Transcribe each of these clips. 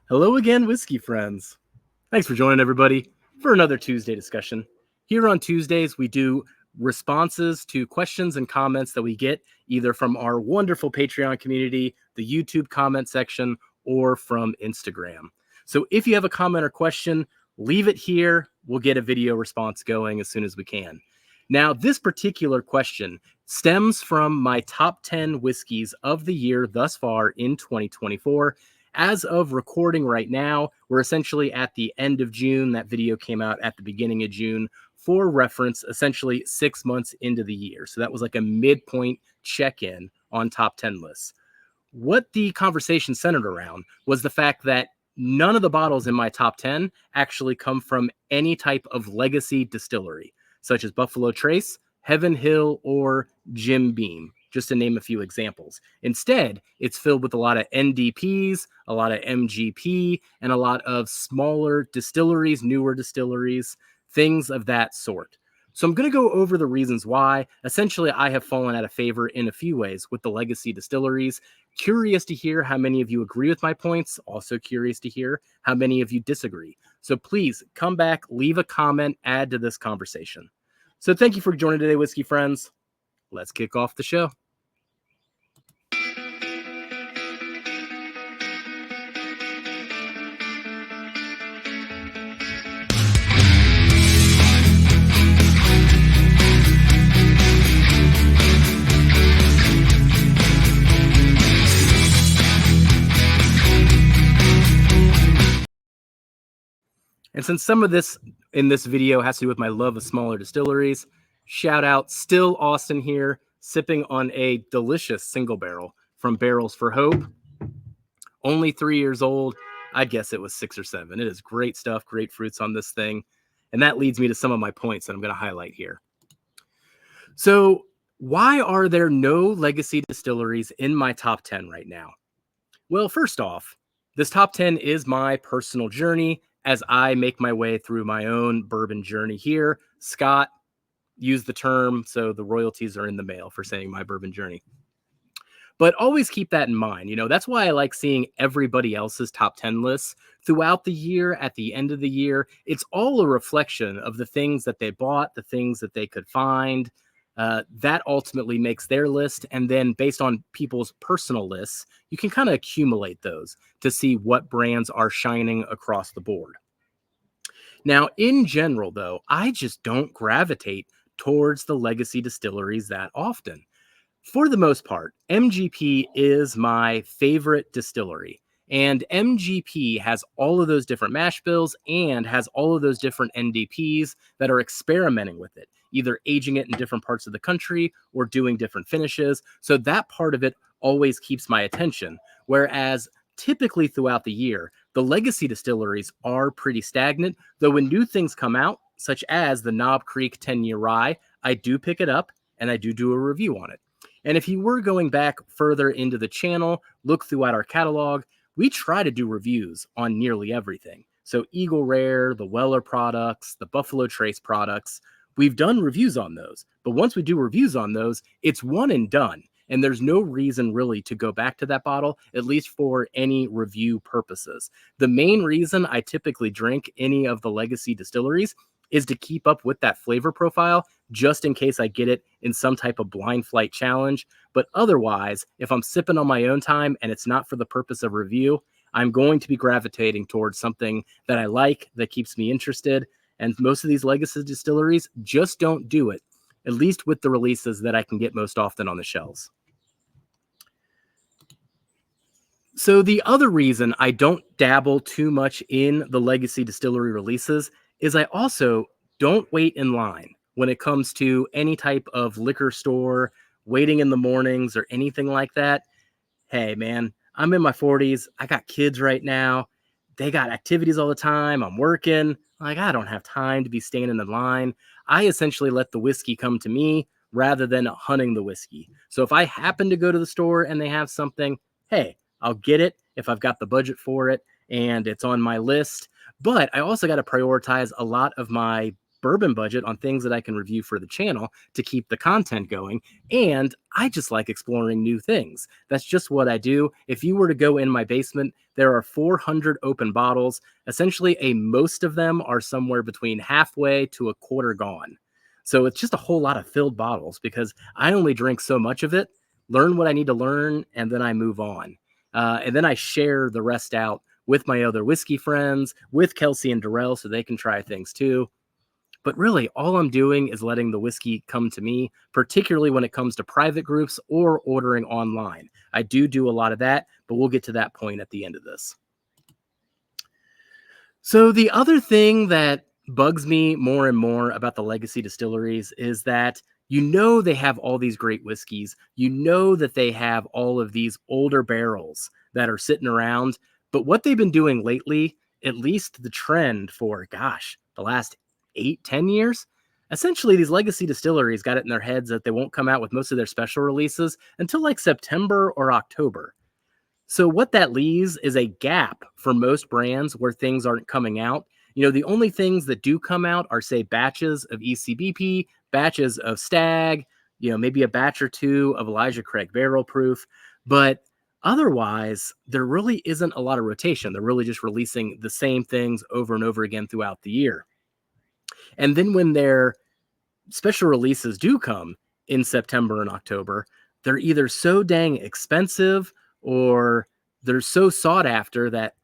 Hello again, whiskey friends. Thanks for joining everybody for another Tuesday discussion. Here on Tuesdays, we do responses to questions and comments that we get either from our wonderful Patreon community, the YouTube comment section, or from Instagram. So if you have a comment or question, leave it here. We'll get a video response going as soon as we can. Now, this particular question stems from my top 10 whiskeys of the year thus far in 2024. As of recording right now, we're essentially at the end of June. That video came out at the beginning of June. For reference, essentially 6 months into the year. So that was like a midpoint check-in on top 10 lists. What the conversation centered around was the fact that none of the bottles in my top 10 actually come from any type of legacy distillery, such as Buffalo Trace, Heaven Hill, or Jim Beam, just to name a few examples. Instead, it's filled with a lot of NDPs, a lot of MGP, and a lot of smaller distilleries, newer distilleries, things of that sort. So I'm going to go over the reasons why. Essentially, I have fallen out of favor in a few ways with the legacy distilleries. Curious to hear how many of you agree with my points. Also curious to hear how many of you disagree. So please come back, leave a comment, add to this conversation. So thank you for joining today, whiskey friends. Let's kick off the show. And since some of this in this video has to do with my love of smaller distilleries, shout out Still Austin here, sipping on a delicious single barrel from Barrels for Hope. Only 3 years old. I'd guess it was 6 or 7. It is great stuff, great fruits on this thing. And that leads me to some of my points that I'm going to highlight here. So why are there no legacy distilleries in my top 10 right now? Well, first off, this top 10 is my personal journey as I make my way through my own bourbon journey here. Scott used the term, so the royalties are in the mail for saying my bourbon journey. But always keep that in mind. You know, that's why I like seeing everybody else's top 10 lists throughout the year, at the end of the year. It's all a reflection of the things that they bought, the things that they could find. That ultimately makes their list. And then based on people's personal lists, you can kind of accumulate those to see what brands are shining across the board. Now, in general, though, I just don't gravitate towards the legacy distilleries that often. For the most part, MGP is my favorite distillery. And MGP has all of those different mash bills and has all of those different NDPs that are experimenting with it, either aging it in different parts of the country or doing different finishes. So that part of it always keeps my attention. Whereas typically throughout the year, the legacy distilleries are pretty stagnant, though when new things come out, such as the Knob Creek 10-year rye, I do pick it up and I do a review on it. And if you were going back further into the channel, look throughout our catalog, we try to do reviews on nearly everything. So Eagle Rare, the Weller products, the Buffalo Trace products, we've done reviews on those. But once we do reviews on those, it's one and done. And there's no reason really to go back to that bottle, at least for any review purposes. The main reason I typically drink any of the legacy distilleries is to keep up with that flavor profile, just in case I get it in some type of blind flight challenge. But otherwise, if I'm sipping on my own time and it's not for the purpose of review, I'm going to be gravitating towards something that I like, that keeps me interested. And most of these legacy distilleries just don't do it, at least with the releases that I can get most often on the shelves. So the other reason I don't dabble too much in the legacy distillery releases is I also don't wait in line when it comes to any type of liquor store, waiting in the mornings or anything like that. Hey, man, I'm in my 40s. I got kids right now. They got activities all the time. I'm working. Like, I don't have time to be standing in line. I essentially let the whiskey come to me rather than hunting the whiskey. So if I happen to go to the store and they have something, hey, I'll get it if I've got the budget for it and it's on my list. But I also got to prioritize a lot of my bourbon budget on things that I can review for the channel to keep the content going. And I just like exploring new things. That's just what I do. If you were to go in my basement, there are 400 open bottles. Essentially, most of them are somewhere between halfway to a quarter gone. So it's just a whole lot of filled bottles because I only drink so much of it, learn what I need to learn, and then I move on. And then I share the rest out with my other whiskey friends, with Kelsey and Darrell, so they can try things too. But really, all I'm doing is letting the whiskey come to me, particularly when it comes to private groups or ordering online. I do a lot of that, but we'll get to that point at the end of this. So the other thing that bugs me more and more about the legacy distilleries is that they have all these great whiskeys. That they have all of these older barrels that are sitting around. But what they've been doing lately, at least the trend for, the last 8-10 years, essentially these legacy distilleries got it in their heads that they won't come out with most of their special releases until like September or October. So what that leaves is a gap for most brands where things aren't coming out. The only things that do come out are, say, batches of ECBP, batches of Stag, maybe a batch or two of Elijah Craig Barrel Proof. But otherwise, there really isn't a lot of rotation. They're really just releasing the same things over and over again throughout the year. And then when their special releases do come in September and October, they're either so dang expensive or they're so sought after that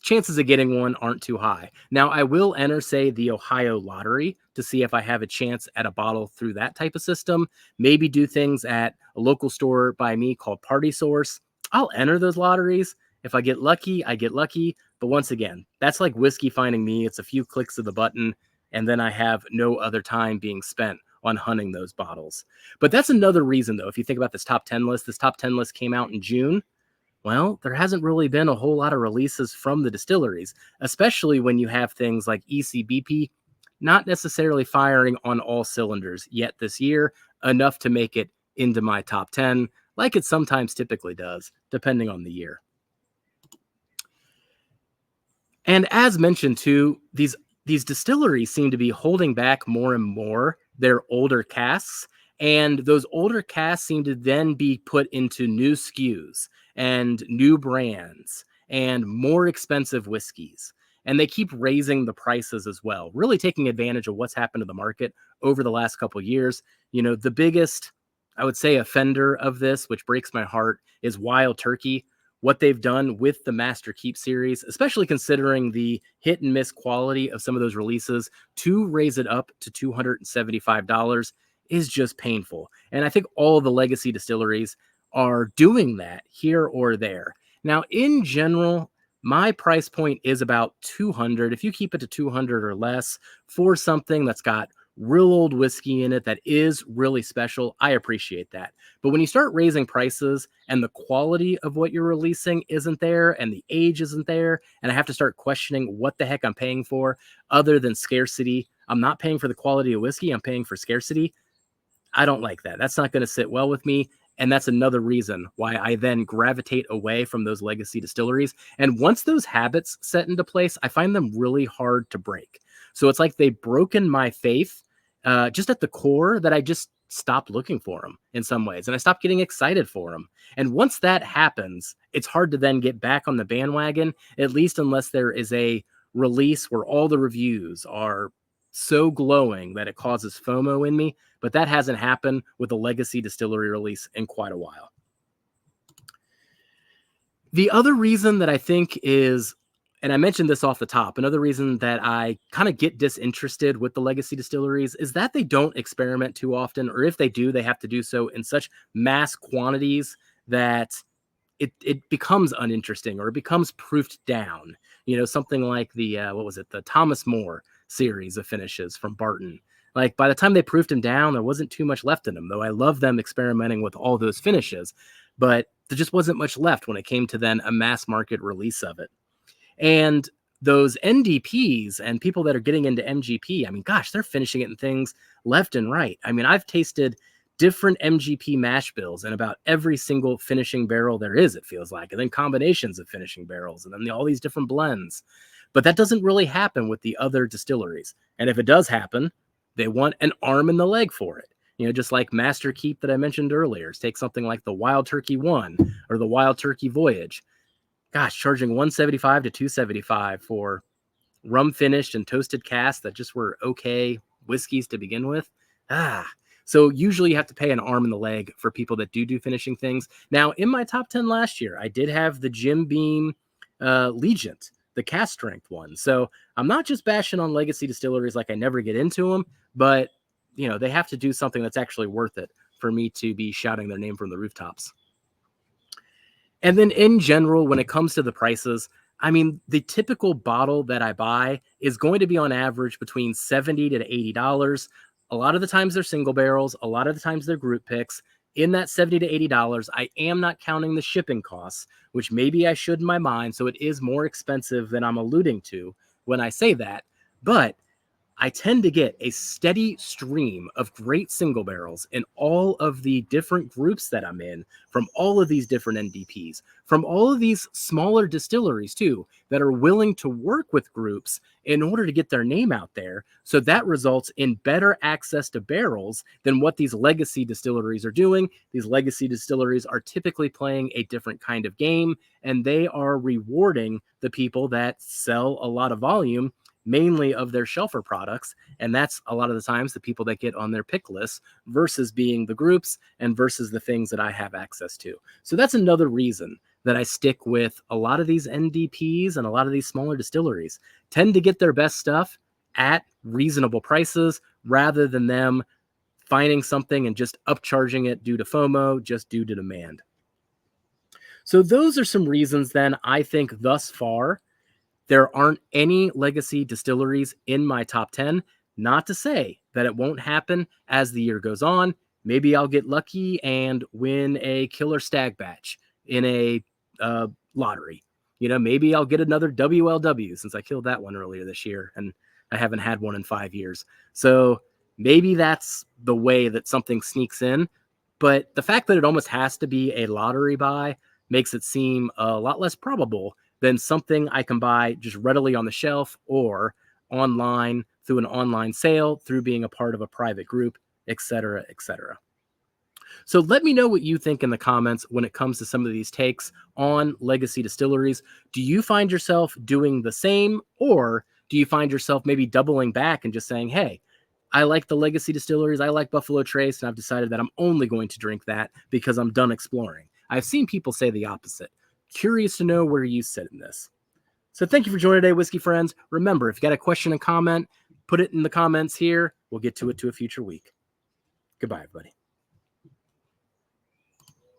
chances of getting one aren't too high. Now, I will enter, say, the Ohio lottery to see if I have a chance at a bottle through that type of system. Maybe do things at a local store by me called Party Source. I'll enter those lotteries. If I get lucky, I get lucky. But once again, that's like whiskey finding me. It's a few clicks of the button, and then I have no other time being spent on hunting those bottles. But that's another reason, though. If you think about this top 10 list came out in June. Well, there hasn't really been a whole lot of releases from the distilleries, especially when you have things like ECBP not necessarily firing on all cylinders yet this year, enough to make it into my top 10, like it sometimes typically does, depending on the year. And as mentioned too, these distilleries seem to be holding back more and more their older casks. And those older casks seem to then be put into new SKUs and new brands and more expensive whiskeys. And they keep raising the prices as well, really taking advantage of what's happened to the market over the last couple of years. The biggest, I would say, offender of this, which breaks my heart, is Wild Turkey. What they've done with the Master Keep series, especially considering the hit and miss quality of some of those releases, to raise it up to $275 is just painful. And I think all of the legacy distilleries are doing that here or there. Now, in general, my price point is about $200. If you keep it to $200 or less for something that's got real old whiskey in it that is really special, I appreciate that. But when you start raising prices and the quality of what you're releasing isn't there and the age isn't there, and I have to start questioning what the heck I'm paying for other than scarcity, I'm not paying for the quality of whiskey, I'm paying for scarcity. I don't like that. That's not going to sit well with me. And that's another reason why I then gravitate away from those legacy distilleries. And once those habits set into place, I find them really hard to break. So it's like they've broken my faith just at the core, that I just stopped looking for them in some ways. And I stopped getting excited for them. And once that happens, it's hard to then get back on the bandwagon, at least unless there is a release where all the reviews are so glowing that it causes FOMO in me. But that hasn't happened with a legacy distillery release in quite a while. The other reason that I think is, and I mentioned this off the top, another reason that I kind of get disinterested with the legacy distilleries is that they don't experiment too often, or if they do, they have to do so in such mass quantities that it becomes uninteresting, or it becomes proofed down. Something like the Thomas More series of finishes from Barton. Like, by the time they proofed him down, there wasn't too much left in them, though I love them experimenting with all those finishes. But there just wasn't much left when it came to then a mass market release of it. And those NDPs and people that are getting into MGP, I mean, gosh, they're finishing it in things left and right. I mean, I've tasted different MGP mash bills in about every single finishing barrel there is, it feels like, and then combinations of finishing barrels, and then all these different blends. But that doesn't really happen with the other distilleries. And if it does happen, they want an arm and the leg for it. Just like Master Keep that I mentioned earlier. Take something like the Wild Turkey 1 or the Wild Turkey Voyage. Gosh, charging $175 to $275 for rum finished and toasted casks that just were okay whiskeys to begin with. So usually you have to pay an arm and the leg for people that do finishing things. Now, in my top 10 last year, I did have the Jim Beam Legent, the cast strength one. So I'm not just bashing on legacy distilleries like I never get into them, but they have to do something that's actually worth it for me to be shouting their name from the rooftops. And then in general, when it comes to the prices, I mean, the typical bottle that I buy is going to be on average between $70 to $80. A lot of the times they're single barrels. A lot of the times they're group picks. In that $70 to $80, I am not counting the shipping costs, which maybe I should in my mind. So it is more expensive than I'm alluding to when I say that. But I tend to get a steady stream of great single barrels in all of the different groups that I'm in, from all of these different NDPs, from all of these smaller distilleries too, that are willing to work with groups in order to get their name out there. So that results in better access to barrels than what these legacy distilleries are doing. These legacy distilleries are typically playing a different kind of game, and they are rewarding the people that sell a lot of volume, mainly of their shelfer products. And that's a lot of the times the people that get on their pick list versus being the groups and versus the things that I have access to. So that's another reason that I stick with a lot of these NDPs, and a lot of these smaller distilleries tend to get their best stuff at reasonable prices rather than them finding something and just upcharging it due to FOMO, just due to demand. So those are some reasons then I think thus far there aren't any legacy distilleries in my top 10. Not to say that it won't happen as the year goes on. Maybe I'll get lucky and win a killer stag batch in a lottery. Maybe I'll get another WLW, since I killed that one earlier this year and I haven't had one in 5 years. So maybe that's the way that something sneaks in. But the fact that it almost has to be a lottery buy makes it seem a lot less probable than something I can buy just readily on the shelf or online through an online sale, through being a part of a private group, etc., etc. So let me know what you think in the comments when it comes to some of these takes on legacy distilleries. Do you find yourself doing the same, or do you find yourself maybe doubling back and just saying, hey, I like the legacy distilleries, I like Buffalo Trace, and I've decided that I'm only going to drink that because I'm done exploring? I've seen people say the opposite. Curious to know where you sit in this. So thank you for joining today, Whiskey Friends. Remember, if you got a question and comment, put it in the comments here. We'll get to it to a future week. Goodbye, everybody.